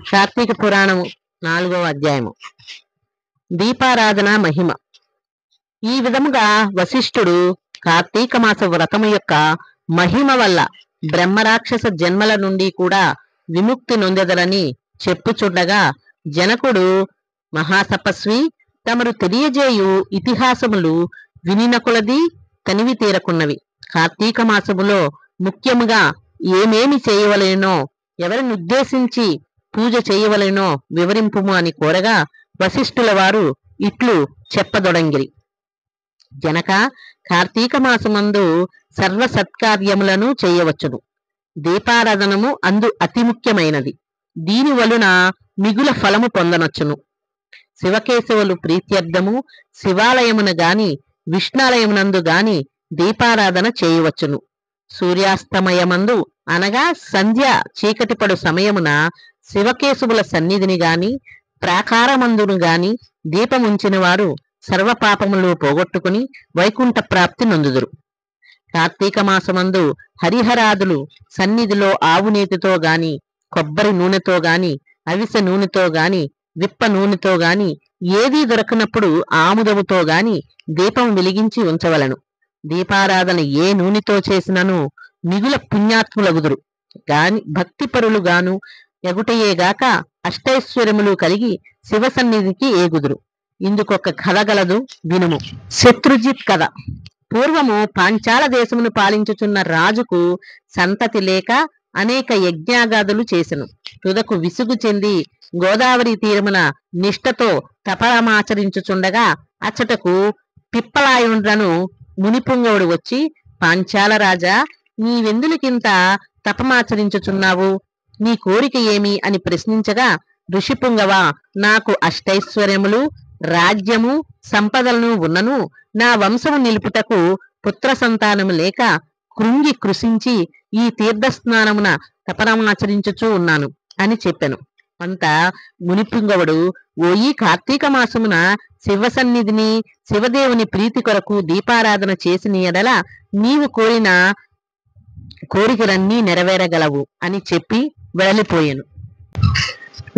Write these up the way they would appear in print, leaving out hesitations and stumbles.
కార్తీక పురాణము 4వ అధ్యాయము. దీపారాధన మహిమ. ఈ విధముగా వశిష్ఠుడు కార్తీక మాస వ్రతము యొక్క మహిమ వల్ల బ్రహ్మరాక్షస జన్మల నుండి కూడా విముక్తి నొందెదరని చెప్పుచుండగా, జనకుడు మహాతపస్వి తమరు తెలియజేయు ఇతిహాసములు వినిన కొలది తనివి తీరకున్నవి. కార్తీక మాసములో ముఖ్యముగా ఏమేమి చేయవలెనో, ఎవరిని ఉద్దేశించి పూజ చేయవలెనో వివరింపుము అని కోరగా, వశిష్ఠుల వారు ఇట్లు చెప్పదొడంగిరి. జనక, కార్తీక మాసమందు సర్వ సత్కార్యములను చేయవచ్చును. దీపారాధనము అందు అతి ముఖ్యమైనది. దీని వలన మిగుల ఫలము పొందనొచ్చును. శివకేశవులు ప్రీత్యర్థము శివాలయమున గాని విష్ణాలయమునందు గాని దీపారాధన చేయవచ్చును. సూర్యాస్తమయమందు అనగా సంధ్య చీకటి పడు సమయమున శివకేశవుల సన్నిధిని గాని ప్రాకారమందును గాని దీపముంచిన వారు సర్వపాపములు పోగొట్టుకుని వైకుంఠ ప్రాప్తి నొందుదురు. కార్తీక మాసమందు హరిహరాదులు సన్నిధిలో ఆవు నేతితో గాని కొబ్బరి నూనెతో గాని అవిసె నూనెతో గాని విప్ప నూనెతో గాని ఏదీ దొరకనప్పుడు ఆముదముతో గాని దీపం వెలిగించి ఉంచవలను. దీపారాధన ఏ నూనెతో చేసినను మిగుల పుణ్యాత్ములగుదురు గాని భక్తిపరులు గాను ఎగుటయేగాక అష్టైశ్వర్యములు కలిగి శివసన్నిధికి ఏగుదురు. ఇందుకొక కథ గలదు, వినుము. శత్రుజిత్ కథ. పూర్వము పాంచాల దేశమును పాలించుచున్న రాజుకు సంతతి లేక అనేక యజ్ఞాగాదులు చేసెను. తుదకు విసుగు చెంది గోదావరి తీరమున నిష్ఠతో తపరమాచరించుచుండగా అచ్చటకు పిప్పలాయుండ్రను మునిపుంగవుడు వచ్చి, పాంచాల రాజా, నీవెందులకింత తపమాచరించుచున్నావు? నీ కోరిక ఏమి అని ప్రశ్నించగా, ఋషిపుంగవ, నాకు అష్టైశ్వర్యములు రాజ్యము సంపదలను ఉన్నను నా వంశము నిలుపుటకు పుత్ర సంతానము లేక కృంగి కృషించి ఈ తీర్థస్నానమున తపరమాచరించుచూ ఉన్నాను అని చెప్పెను. అంత మునిపుంగవుడు, ఓయి కార్తీక మాసమున శివసన్నిధిని శివదేవుని ప్రీతి కొరకు దీపారాధన చేసిన ఎడల నీవు కోరిన కోరికలన్నీ నెరవేరగలవు అని చెప్పి వెడలిపోయెను.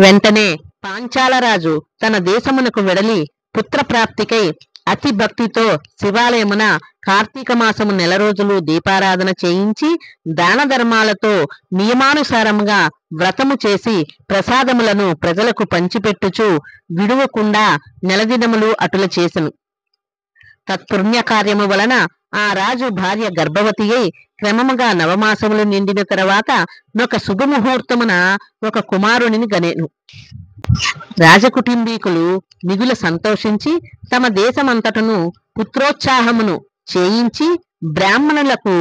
వెంటనే పాంచాలరాజు తన దేశమునకు వెడలి పుత్రప్రాప్తికై అతి భక్తితో శివాలయమున కార్తీక మాసము 1 రోజులు దీపారాధన చేయించి దాన ధర్మాలతో నియమానుసారముగా వ్రతము చేసి ప్రసాదములను ప్రజలకు పంచిపెట్టుచు విడువకుండా 9 దినములు అటుల చేసెను. తత్పుణ్య కార్యము వలన ఆ రాజు భార్య గర్భవతి అయి క్రమముగా 9 మాసములు నిండిన తర్వాత ఒక శుభముహూర్తమున ఒక కుమారునిని గనెను. రాజకుటుంబీకులు మిగుల సంతోషించి తమ దేశమంతటను పుత్రోత్సాహమును చేయించి బ్రాహ్మణులకు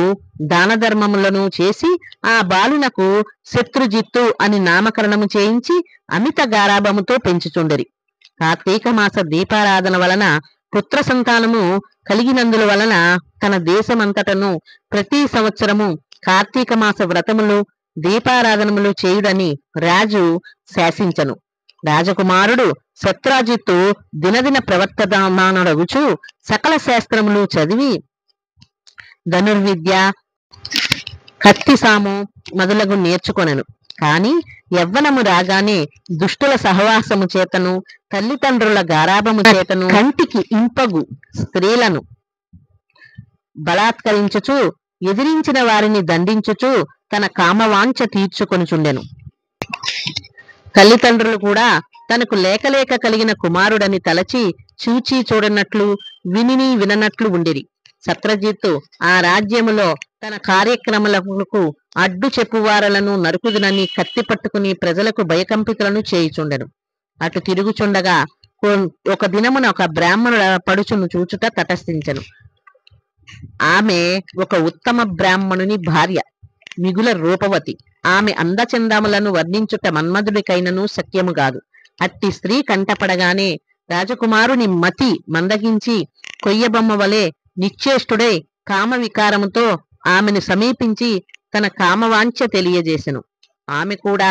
దాన ధర్మములను చేసి ఆ బాలునకు శత్రుజిత్తు అని నామకరణము చేయించి అమిత గారాభముతో పెంచుచుండిరి. కార్తీక మాస దీపారాధన వలన పుత్ర సంతానము కలిగినందుల వలన తన దేశమంతటను ప్రతి సంవత్సరము కార్తీక మాస వ్రతములు దీపారాధనములు చేయుడని రాజు శాసించను. రాజకుమారుడు శత్రాజిత్తు దినదిన ప్రవర్తమానుడగుచు సకల శాస్త్రములు చదివి ధనుర్విద్య కత్తిసాము మొదలగు నేర్చుకొనెను. కాని యవ్వనము రాగానే దుష్టుల సహవాసము చేతను తల్లిదండ్రుల గారాభము చేతను కంటికి ఇంపగు స్త్రీలను బలాత్కరించుచు ఎదిరించిన వారిని దండించుచు తన కామవాంఛ తీర్చుకొనుచుండెను. తల్లిదండ్రులు కూడా తనకు లేకలేక కలిగిన కుమారుడని తలచి చూచి చూడనట్లు విని విననట్లు ఉండిరి. శత్రుజిత్తు ఆ రాజ్యములో తన కార్యక్రమాలకు అడ్డు చెప్పువారలను నరుకుదునని కత్తి పట్టుకుని ప్రజలకు భయకంపితులను చేయుచుండెను. అటు తిరుగుచుండగా ఒక దినమున ఒక బ్రాహ్మణుల పడుచును చూచుట తటస్థించెను. ఆమె ఒక ఉత్తమ బ్రాహ్మణుని భార్య, మిగుల రూపవతి. ఆమె అందచందములను వర్ణించుట మన్మధుడికైనను శక్యము కాదు. అట్టి స్త్రీ కంటపడగానే రాజకుమారుని మతి మందగించి కొయ్యబొమ్మ వలె నిశ్చేష్టుడై కామ వికారముతో ఆమెను సమీపించి తన కామవాంఛ తెలియజేసెను. ఆమె కూడా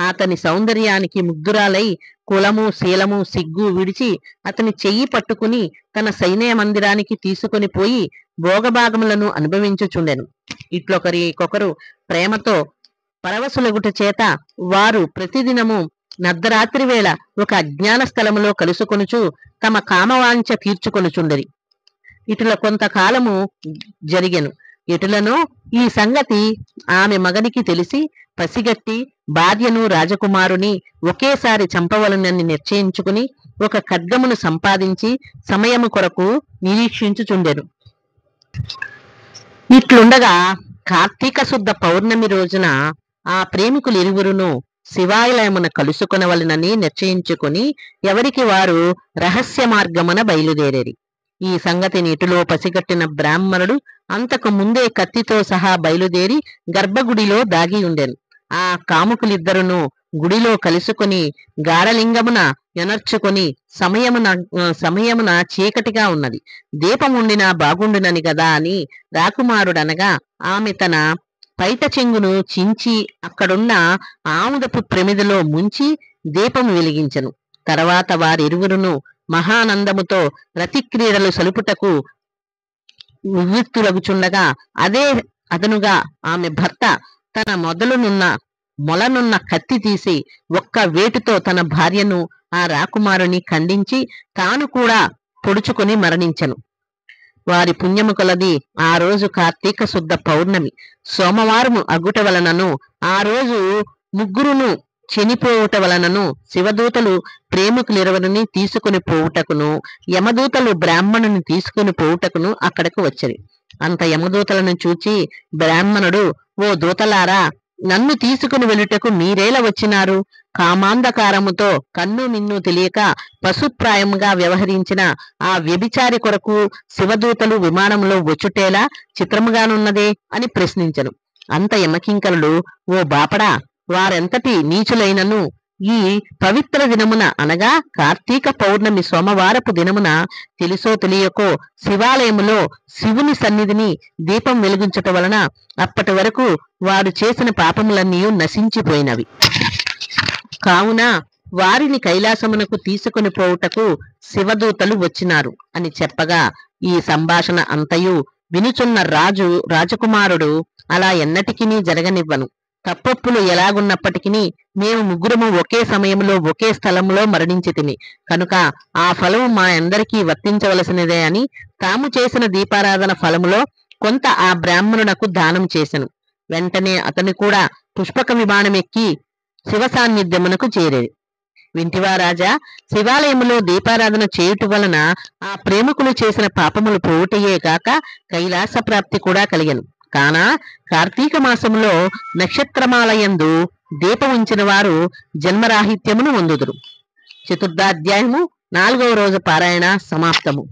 అతని సౌందర్యానికి ముగ్ధురాలై కులము శీలము సిగ్గు విడిచి అతని చెయ్యి పట్టుకుని తన సైన్య మందిరానికి తీసుకొని పోయి భోగభాగములను అనుభవించుచుండెను. ఇట్లొకరికొకరు ప్రేమతో పరవశులగుట చేత వారు ప్రతిదినము నద్దరాత్రి వేళ ఒక అజ్ఞాన స్థలములో కలుసుకొనుచు తమ కామవాంఛ తీర్చుకొనుచుండరి. ఇటుల కొంతకాలము జరిగెను. ఎటులను ఈ సంగతి ఆమె మగనికి తెలిసి పసిగట్టి భార్యను రాజకుమారుని ఒకేసారి చంపవలనని నిశ్చయించుకుని ఒక ఖడ్గమును సంపాదించి సమయము కొరకు నిరీక్షించుచుండెను. ఇట్లుండగా కార్తీక శుద్ధ పౌర్ణమి రోజున ఆ ప్రేమికులిరువురును శివాలయమున కలుసుకొనవలనని నిశ్చయించుకుని ఎవరికి వారు రహస్య మార్గమున బయలుదేరేరి. ఈ సంగతిని ఇటులో పసిగట్టిన బ్రాహ్మణుడు అంతకు ముందే కత్తితో సహా బయలుదేరి గర్భగుడిలో దాగి ఉండెను. ఆ కాముకులిద్దరును గుడిలో కలుసుకొని గాఢలింగమున ఎనర్చుకొని సమయమున చీకటిగా ఉన్నది, దీపముండినా బాగుండునని గదా అని రాకుమారుడనగా ఆమె తన పైట చెంగును చించి అక్కడున్న ఆముదపు ప్రమిదలో ముంచి దీపము వెలిగించెను. తర్వాత వారిరువురును మహానందముతో రతిక్రీడలు సలుపుటకు నివృత్తులగుచుండగా అదే అదనుగా ఆమె భర్త తన మొలనున్న కత్తి తీసి ఒక్క వేటుతో తన భార్యను ఆ రాకుమారుని ఖండించి తాను కూడా పొడుచుకొని మరణించెను. వారి పుణ్యము కొలది ఆ రోజు కార్తీక శుద్ధ పౌర్ణమి సోమవారము అగుట వలనను ఆ రోజు ముగ్గురును చనిపోవుట వలనను శివదూతలు ప్రేమికులిరువురిని తీసుకుని పోవుటకును యమదూతలు బ్రాహ్మణుని తీసుకుని పోవుటకును అక్కడకు వచ్చరి. అంత యమదూతలను చూచి బ్రాహ్మణుడు, ఓ దూతలారా, నన్ను తీసుకుని వెళ్ళుటకు మీరేలా వచ్చినారు? కామాంధకారముతో కన్ను మిన్ను తెలియక పశుప్రాయముగా వ్యవహరించిన ఆ వ్యభిచారి కొరకు శివదూతలు విమానంలో వచ్చుటేలా చిత్రముగానున్నదే అని ప్రశ్నించను. అంత యమకింకరులు, ఓ బాపడా, వారెంతటి నీచులైనను ఈ పవిత్ర దినమున అనగా కార్తీక పౌర్ణమి సోమవారపు దినమున తెలుసో తెలియకో శివాలయములో శివుని సన్నిధిని దీపం వెలిగించట వలన అప్పటి వరకు వారు చేసిన పాపములన్నీ నశించిపోయినవి. కావున వారిని కైలాసమునకు తీసుకుని పోవుటకు శివదూతలు వచ్చినారు అని చెప్పగా ఈ సంభాషణ అంతయు వినుచున్న రాజకుమారుడు, అలా ఎన్నటికినీ జరగనివ్వను. తప్పొప్పులు ఎలాగున్నప్పటికీ మేము ముగ్గురము ఒకే సమయంలో ఒకే స్థలంలో మరణించితిమి కనుక ఆ ఫలము మా అందరికీ వర్తించవలసినదే అని తాము చేసిన దీపారాధన ఫలములో కొంత ఆ బ్రాహ్మణునకు దానం చేసెను. వెంటనే అతను కూడా పుష్పక విమానమెక్కి శివ సాన్నిధ్యమునకు చేరేది. వింటివా రాజా, శివాలయములో దీపారాధన చేయుట వలన ఆ ప్రేమికులు చేసిన పాపములు పోవుటయే కాక కైలాస ప్రాప్తి కూడా కలిగెను. కానా కార్తీక మాసములో నక్షత్రమాలయందు దీపం ఉంచిన వారు జన్మరాహిత్యమును పొందుదురు. చతుర్థాధ్యాయము 4వ రోజు పారాయణ సమాప్తము.